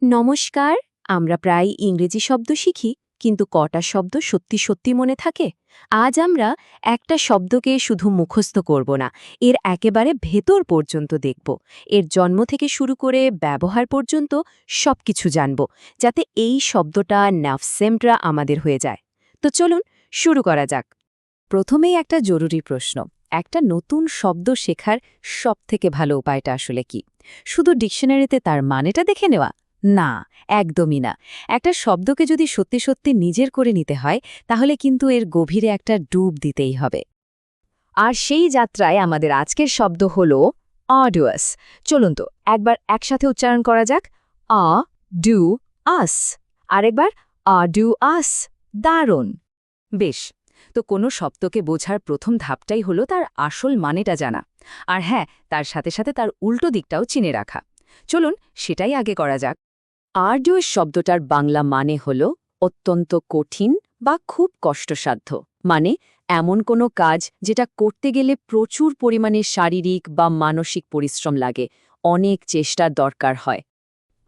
নমস্কার। আমরা প্রায় ইংরেজি শব্দ শিখি, কিন্তু কটা শব্দ সত্যি সত্যি মনে থাকে? আজ আমরা একটা শব্দকে শুধু মুখস্থ করব না, এর একেবারে ভেতর পর্যন্ত দেখব। এর জন্ম থেকে শুরু করে ব্যবহার পর্যন্ত সবকিছু জানব, যাতে এই শব্দটা নার্ভসেন্টরা আমাদের হয়ে যায়। তো চলুন শুরু করা যাক। প্রথমেই একটা জরুরি প্রশ্ন, একটা নতুন শব্দ শেখার সবথেকে ভালো উপায়টা আসলে কি? শুধু ডিকশনারিতে তার মানেটা দেখে নেওয়া? না, একদমই না। একটা শব্দকে যদি সত্যি সত্যি নিজের করে নিতে হয়, তাহলে কিন্তু এর গভীরে একটা ডুব দিতেই হবে। আর সেই যাত্রায় আমাদের আজকের শব্দ হল arduous। চলুন তো একবার একসাথে উচ্চারণ করা যাক। আ ডু আস। আরেকবার arduous। দারুণ। বেশ, তো কোনো শব্দকে বোঝার প্রথম ধাপটাই হলো তার আসল মানেটা জানা। আর হ্যাঁ, তার সাথে সাথে তার উল্টো দিকটাও চিনে রাখা। চলুন সেটাই আগে করা যাক। আর্ডুয়াস শব্দটার বাংলা মানে হল অত্যন্ত কঠিন বা খুব কষ্টসাধ্য। মানে এমন কোনো কাজ যেটা করতে গেলে প্রচুর পরিমাণে শারীরিক বা মানসিক পরিশ্রম লাগে, অনেক চেষ্টার দরকার হয়।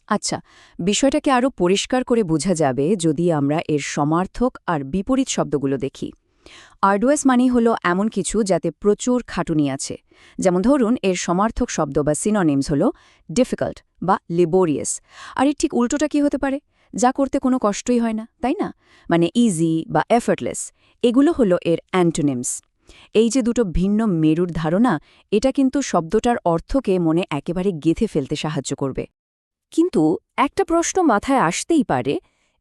আচ্ছা, বিষয়টাকে আরও পরিষ্কার করে বোঝা যাবে যদি আমরা এর সমার্থক আর বিপরীত শব্দগুলো দেখি। আর্ডুয়াস মানেই হল এমন কিছু যাতে প্রচুর খাটুনি আছে। যেমন ধরুন, এর সমার্থক শব্দ বা সিনোনিমস হল ডিফিকাল্ট বা লিবোরিয়াস। আর এর ঠিক উল্টোটা কি হতে পারে? যা করতে কোনো কষ্টই হয় না, তাই না? মানে ইজি বা এফর্টলেস। এগুলো হলো এর অ্যান্টোনিমস। এই যে দুটো ভিন্ন মেরুর ধারণা, এটা কিন্তু শব্দটার অর্থকে মনে একেবারে গেঁথে ফেলতে সাহায্য করবে। কিন্তু একটা প্রশ্ন মাথায় আসতেই পারে,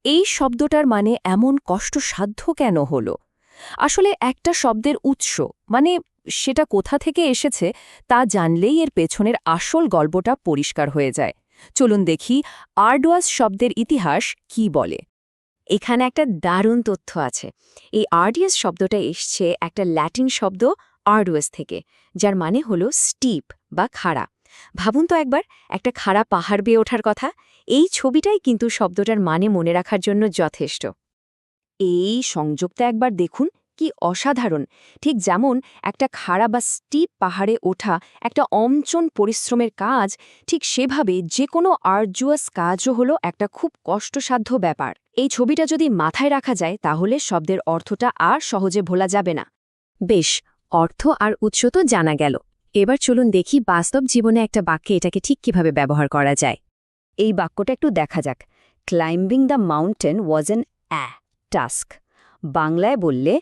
এই শব্দটার মানে এমন কষ্টসাধ্য কেন হলো? আসলে একটা শব্দের উৎস, মানে সেটা কোথা থেকে এসেছে, তা জানলেই এর পেছনের আসল গল্পটা পরিষ্কার হয়ে যায়। চলুন দেখি আর্ডুয়াস শব্দের ইতিহাস কি বলে। এখানে একটা দারুণ তথ্য আছে। এই আর্ডিয়াস শব্দটা এসছে একটা ল্যাটিন শব্দ আর্ডুয়াস থেকে, যার মানে হলো স্টিপ বা খাড়া। ভাবুন তো একবার, একটা খাড়া পাহাড় বেয়ে ওঠার কথা। এই ছবিটাই কিন্তু শব্দটার মানে মনে রাখার জন্য যথেষ্ট। এই সংযোগটা একবার দেখুন, কি অসাধারণ। ঠিক যেমন একটা খাড়া বা স্টিপ পাহাড়ে ওঠা একটা অমচন পরিশ্রমের কাজ, ঠিক সেভাবে যে কোনো আর্জুয়াস কাজও হলো একটা খুব কষ্টসাধ্য ব্যাপার। এই ছবিটা যদি মাথায় রাখা যায়, তাহলে শব্দের অর্থটা আর সহজে ভোলা যাবে না। বেশ, অর্থ আর উৎস তো জানা গেল। এবার চলুন দেখি বাস্তব জীবনে একটা বাক্যে এটাকে ঠিক কিভাবে ব্যবহার করা যায়। এই বাক্যটা একটু দেখা যাক। Climbing the mountain was an task. বাংলায় বললে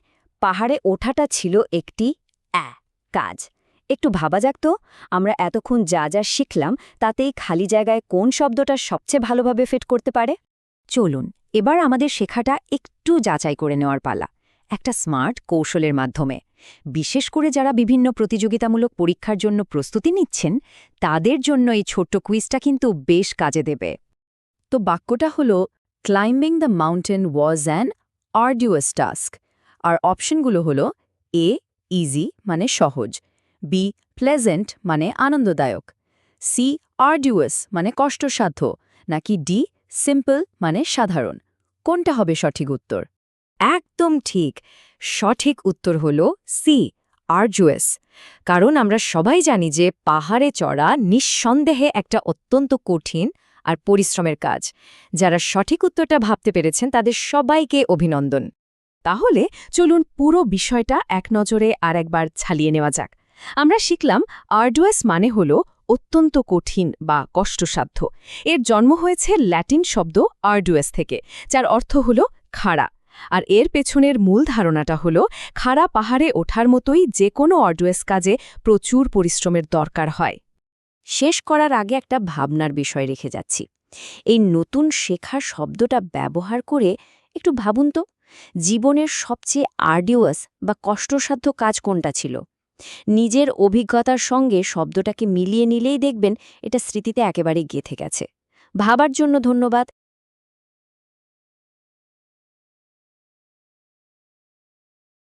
পাহাড়ে ওঠাটা ছিল একটি কাজ। একটু ভাবা যাক তো, আমরা এতক্ষণ যা যা শিখলাম তাতেই খালি জায়গায় কোন শব্দটা সবচেয়ে ভালোভাবে ফিট করতে পারে? চলুন এবার আমাদের শেখাটা একটু যাচাই করে নেওয়ার পালা, একটা স্মার্ট কৌশলের মাধ্যমে। বিশেষ করে যারা বিভিন্ন প্রতিযোগিতামূলক পরীক্ষার জন্য প্রস্তুতি নিচ্ছেন, তাদের জন্য এই ছোট্ট কুইজটা কিন্তু বেশ কাজে দেবে। তো বাক্যটা হলো climbing the mountain was an arduous task. আর অপশনগুলো হলো এ ইজি মানে সহজ, বি প্লেজেন্ট মানে আনন্দদায়ক, সি আর্ডিউয়াস মানে কষ্টসাধ্য, নাকি ডি সিম্পল মানে সাধারণ। কোনটা হবে সঠিক উত্তর? একদম ঠিক। সঠিক উত্তর হল সি আর্জুয়াস। কারণ আমরা সবাই জানি যে পাহাড়ে চড়া নিঃসন্দেহে একটা অত্যন্ত কঠিন আর পরিশ্রমের কাজ। যারা সঠিক উত্তরটা ভাবতে পেরেছেন তাদের সবাইকে অভিনন্দন। তাহলে চলুন পুরো বিষয়টা এক নজরে আর একবার ছালিয়ে নেওয়া যাক। আমরা শিখলাম আর্ডুয়াস মানে হল অত্যন্ত কঠিন বা কষ্টসাধ্য। এর জন্ম হয়েছে ল্যাটিন শব্দ আর্ডুয়াস থেকে, যার অর্থ হল খাড়া। আর এর পেছনের মূল ধারণাটা হল খাড়া পাহাড়ে ওঠার মতোই যে কোনো আর্ডুয়াস কাজে প্রচুর পরিশ্রমের দরকার হয়। শেষ করার আগে একটা ভাবনার বিষয় রেখে যাচ্ছি। এই নতুন শেখা শব্দটা ব্যবহার করে একটু ভাবুন তো, জীবনের সবচেয়ে আর্ডিউয়াস বা কষ্টসাধ্য কাজ কোনটা ছিল? নিজের অভিজ্ঞতার সঙ্গে শব্দটাকে মিলিয়ে নিলেই দেখবেন এটা স্মৃতিতে একেবারে গেঁথে গেছে। ভাবার জন্য ধন্যবাদ।